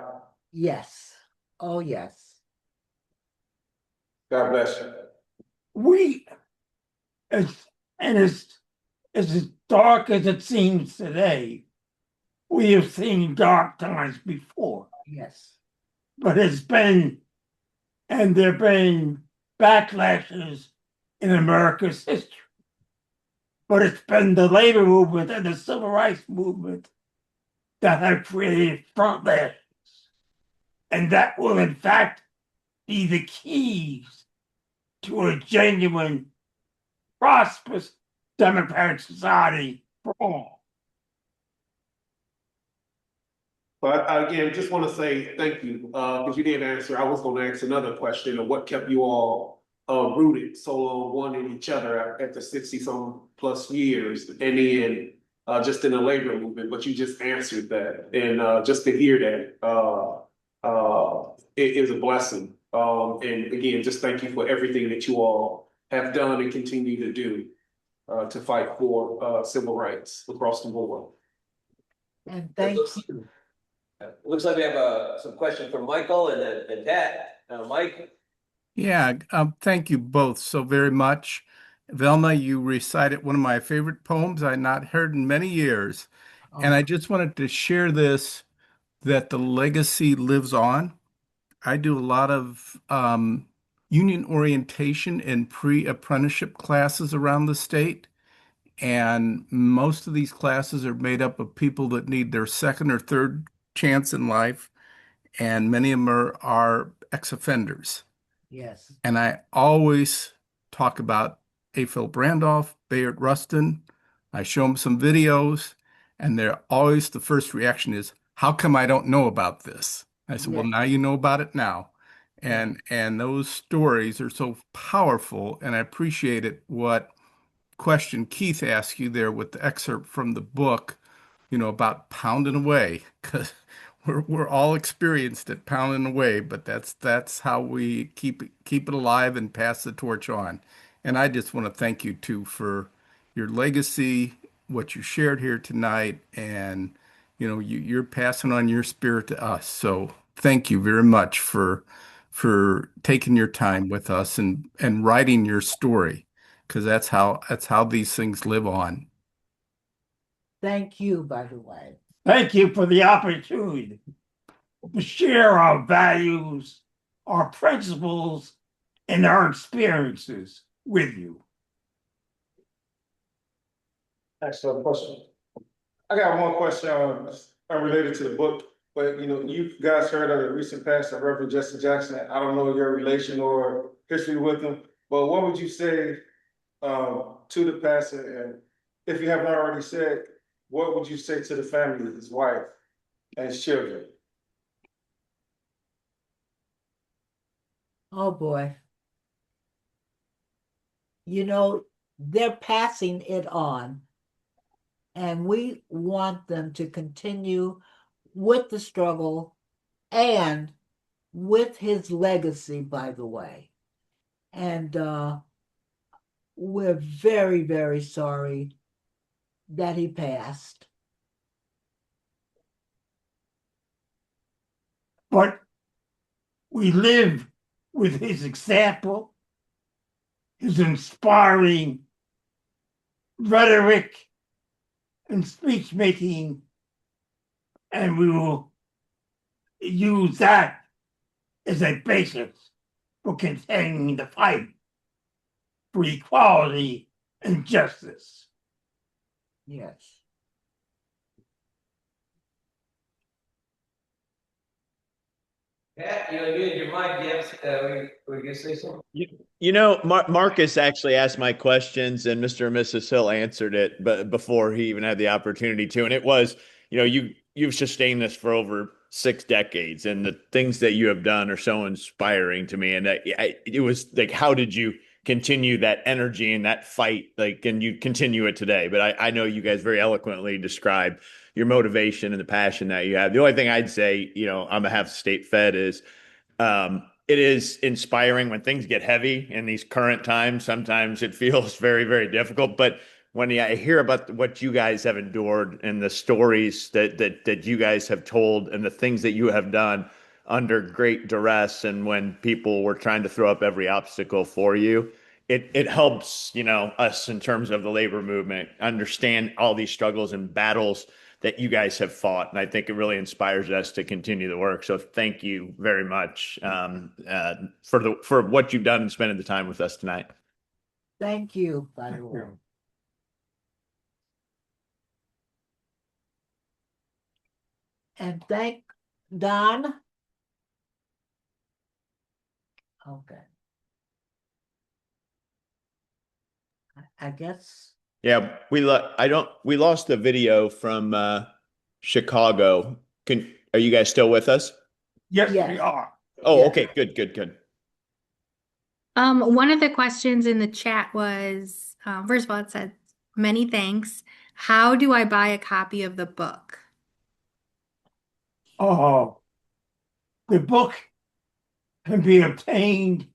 Yes. Oh, yes. God bless you. We, as, and as dark as it seems today, we have seen dark times before. Yes. But there have been backlashes in America's history. But it's been the labor movement and the civil rights movement that have created frontlashes. And that will, in fact, be the keys to a genuine, prosperous democratic society for all. But again, just want to say thank you, because you didn't answer. I was going to ask another question of what kept you all rooted so long, one in each other after 60-some plus years, and then just in the labor movement. But you just answered that, and just to hear that it is a blessing. And again, just thank you for everything that you all have done and continue to do to fight for civil rights across the board. And thank you. Looks like we have some question from Michael and Pat. Mike? Yeah, thank you both so very much. Velma, you recited one of my favorite poems I had not heard in many years. And I just wanted to share this, that the legacy lives on. I do a lot of union orientation and pre-apprenticeship classes around the state. And most of these classes are made up of people that need their second or third chance in life. And many of them are ex-offenders. Yes. And I always talk about A. Philip Randolph, Bayard Rustin. I show them some videos, and they're always the first reaction is, "How come I don't know about this?" I said, "Well, now you know about it now." And those stories are so powerful, and I appreciate it what question Keith asked you there with the excerpt from the book, about pounding away, because we're all experienced at pounding away, but that's how we keep it alive and pass the torch on. And I just want to thank you too for your legacy, what you shared here tonight, and you're passing on your spirit to us. So thank you very much for taking your time with us and writing your story, because that's how these things live on. Thank you, by the way. Thank you for the opportunity to share our values, our principles, and our experiences with you. Excellent question. I got one question unrelated to the book, but you guys heard of the recent passing of Reverend Jesse Jackson. I don't know your relation or history with him, but what would you say to the pastor? And if you haven't already said, what would you say to the family, his wife and his children? Oh, boy. They're passing it on, and we want them to continue with the struggle and with his legacy, by the way. And we're very, very sorry that he passed. But we live with his example, his inspiring rhetoric and speech making, and we will use that as a basis for continuing the fight for equality and justice. Yes. Pat, you unmuted your mic, yes, were you gonna say something? Marcus actually asked my questions, and Mr. and Mrs. Hill answered it, but before he even had the opportunity to. And it was, you've sustained this for over 6 decades, and the things that you have done are so inspiring to me. And it was like, how did you continue that energy and that fight, like, and you continue it today. But I know you guys very eloquently describe your motivation and the passion that you have. The only thing I'd say, on behalf of State Fed is, it is inspiring when things get heavy in these current times. Sometimes it feels very, very difficult, but when I hear about what you guys have endured and the stories that you guys have told and the things that you have done under great duress, and when people were trying to throw up every obstacle for you, it helps, us in terms of the labor movement understand all these struggles and battles that you guys have fought. And I think it really inspires us to continue the work. So thank you very much for what you've done and spending the time with us tonight. Thank you, by the way. And thank Don. Okay. I guess. Yeah, we lost the video from Chicago. Are you guys still with us? Yes, Yes. we are. Oh, Yeah. okay, good. One of the questions in the chat was, first of all, it said, many thanks. How do I buy a copy of the book? Oh, the book can be obtained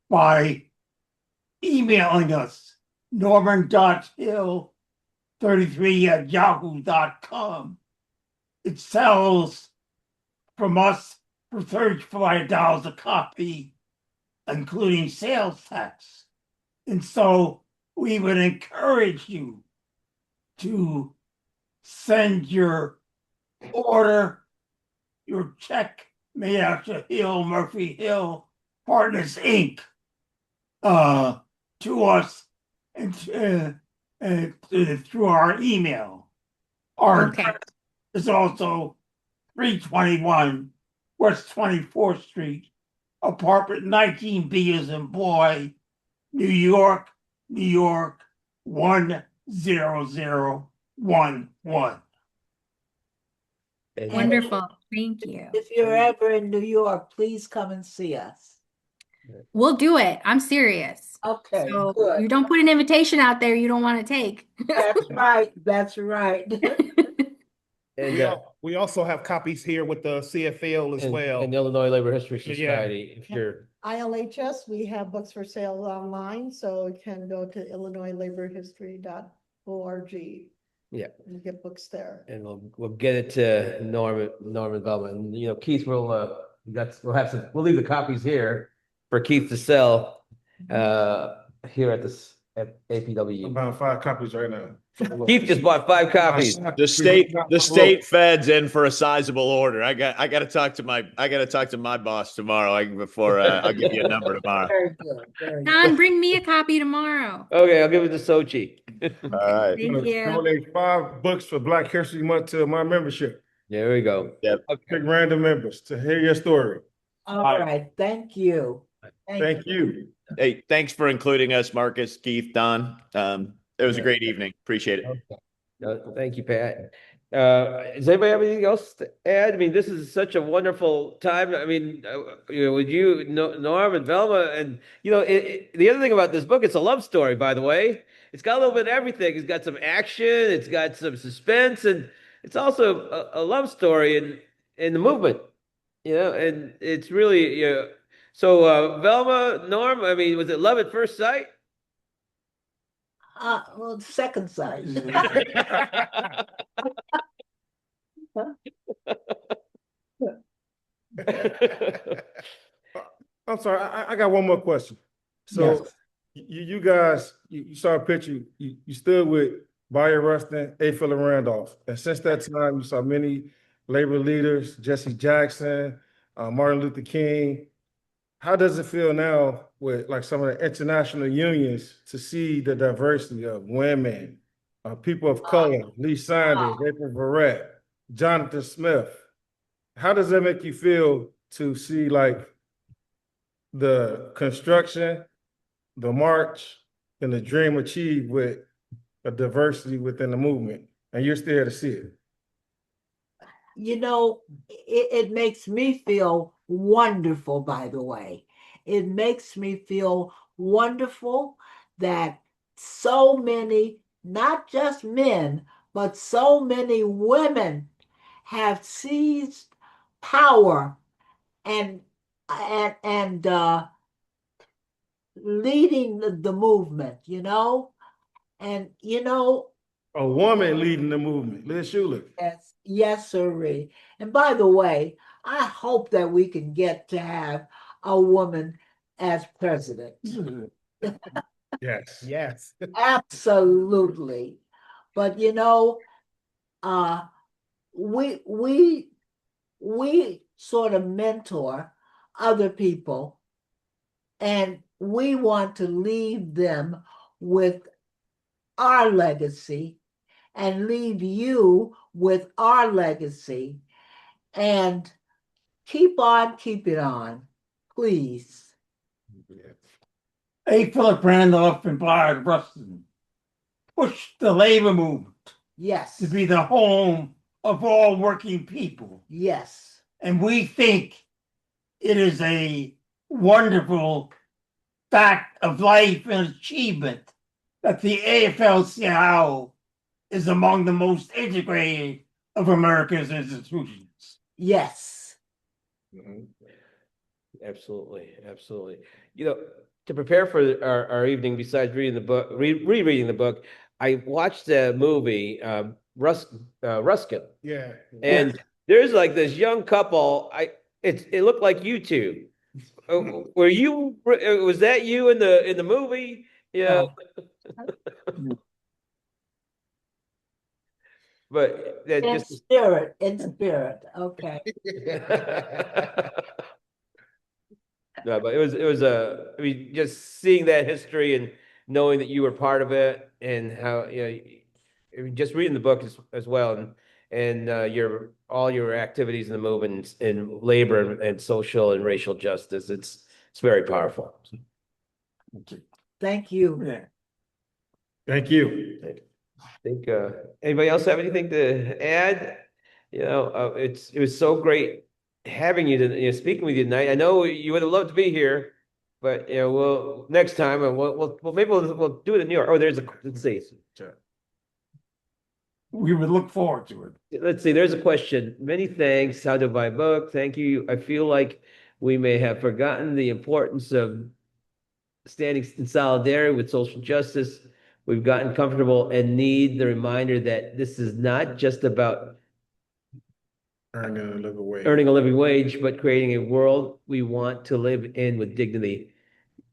by emailing us, norman.hill33@yahoo.com. It sells from us for $35 a copy, including sales tax. And so we would encourage you to send your order, your check made out to Hill Murphy Hill Partners Inc. To us and through our email. Our Okay. address is also 321 West 24th Street, apartment 19B as in boy, New York, 10011. Wonderful. Thank you. If you're ever in New York, please come and see us. We'll do it. I'm serious. Okay, So good. you don't put an invitation out there you don't want to take. That's right. That's right. And We also have copies here with the CFL as well. and the Illinois Labor History Yeah. Society, if you're ILHS, we have books for sale online, so you can go to illinoislaborhistory.org. Yeah. And get books there. and we'll get it to Norman Velma. And Keith will we'll leave the copies here for Keith to sell here at APW. I'm buying 5 copies right now. Keith just bought 5 copies. The state Fed's in for a sizable order. I got to talk to my boss tomorrow before I'll give you a number tomorrow. Very good. Very good. Don, bring me a copy tomorrow. Okay, I'll give it to Sochi. All right. Thank you. Donate 5 books for Black History Month to my membership. There we go. Yep. Pick random members to hear your story. All right. Thank you. Thank you. Hey, thanks for including us, Marcus, Keith, Don. It was a great evening. Appreciate it. Thank you, Pat. Does anybody have anything else to add? I mean, this is such a wonderful time. I mean, with you, Norm and Velma, and the other thing about this book, it's a love story, by the way. It's got a little bit of everything. It's got some action, it's got some suspense, and it's also a love story in the movement. And it's really So, Velma, Norm, I mean, was it love at first sight? Well, second sight. I'm sorry, I got one more question. So you guys, you saw a picture, you stood with Bayard Rustin, A. Philip Randolph. And since that time, you saw many labor leaders, Jesse Jackson, Martin Luther King. How does it feel now with like some of the international unions to see the diversity of women, people of color, Lee Sanders, April Verrett, Jonathan Smith? How does that make you feel to see like the construction, the march, and the dream achieved with a diversity within the movement, and you're still here to see it? It makes me feel wonderful, by the way. It makes me feel wonderful that so many, not just men, but so many women have seized power and and leading the movement, and A woman leading the movement, Liz Schuler. yes, yes, sirree. And by the way, I hope that we can get to have a woman as president. Yes. Yes. Absolutely. But uh, we we we sort of mentor other people, and we want to leave them with our legacy and leave you with our legacy and keep on keeping on, please. A. Philip Randolph and Bayard Rustin pushed the labor movement Yes. to be the home of all working people. Yes. And we think it is a wonderful fact of life and achievement that the AFL-CIO is among the most integrated of America's institutions. Yes. Absolutely, absolutely. To prepare for our evening, besides reading the book, rereading the book, I watched the movie Ruskin, Yeah. and there's like this young couple. It looked like you two. Were you? Was that you in the movie? Yeah. But that In just spirit. Okay. No, but it was I mean, just seeing that history and knowing that you were part of it and how, I mean, just reading the book as well and your all your activities in the movement in labor and social and racial justice. It's very powerful. Thank you. Yeah. Thank you. I think anybody else have anything to add? It was so great having you speaking with you tonight. I know you would have loved to be here, but we'll next time and we'll maybe we'll do it in New York. Oh, let's see. We would look forward to it. Let's see, there's a question. Many thanks. How to buy book? Thank you. I feel like we may have forgotten the importance of standing in solidarity with social justice. We've gotten comfortable and need the reminder that this is not just about earning a living wage, but creating a world we want to live in with dignity.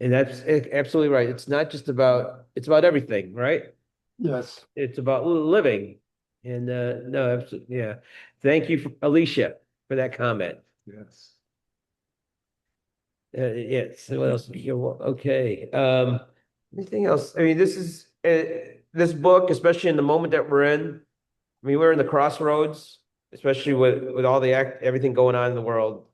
And that's absolutely right. It's not just it's about everything, right? Yes. It's about living. And no, absolutely, yeah. Thank you, Alicia, for that comment. Yes. Yes. What else? Okay. Anything else? I mean, this book, especially in the moment that we're in. I mean, we're in the crossroads, especially with all everything going on in the world,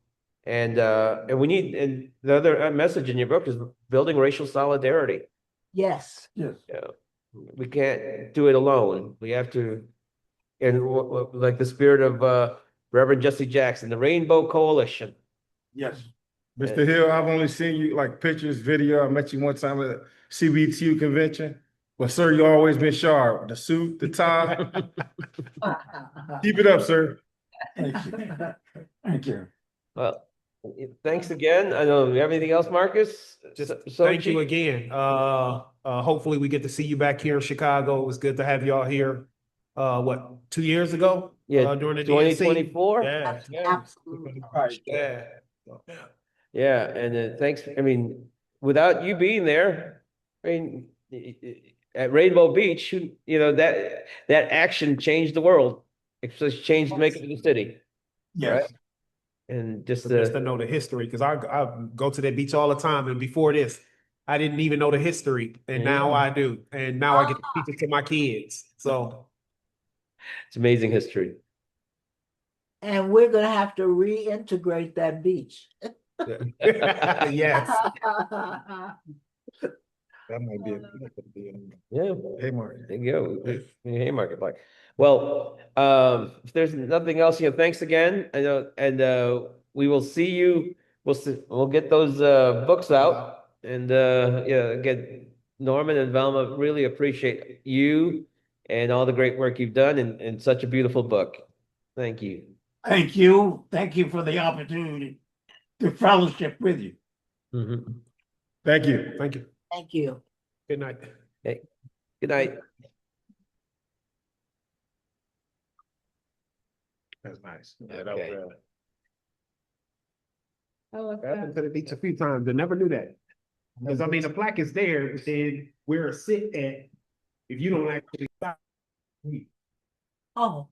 and the other message in your book is building racial solidarity. Yes. Yes. Yeah, we can't do it alone. We have to, and like the spirit of Reverend Jesse Jackson, the Rainbow Coalition. Yes. Mr. Hill, I've only seen you like pictures, video. I met you one time at a CBTU convention. But sir, you always been sharp. The suit, the tie. Keep it up, sir. Thank you. Thank you. Well, thanks again. I don't know, you have anything else, Marcus? Thank you again. Hopefully we get to see you back here in Chicago. It was good to have y'all here. 2 years ago? Yeah, During the 2024. Yeah. Absolutely. Yeah. Yeah, and thanks. I mean, without you being there, I mean, at Rainbow Beach, that action changed the world. It just changed the makeup of the city. Yes. Right? And just to know the history, because I go to that beach all the time, and before this, I didn't even know the history, and now I do, and now I get to teach it to my kids. So it's amazing history. And we're gonna have to reintegrate that beach. Yes. That might be Yeah. Haymarket. There you go. Haymarket Park. Well, if there's nothing else, thanks again. I know, and we will see you. We'll get those books out, And yeah, again, Norman and Velma, really appreciate you and all the great work you've done and such a beautiful book. Thank you. Thank you. Thank you for the opportunity to fellowship with you. Mhm. Thank you. Thank you. Thank you. Good night. Hey, good night. That's nice. Okay. Oh, I've been to the beach a few times. I never knew that. Because I mean, the plaque is there, but then where it sit at, if you don't actually stop. Oh.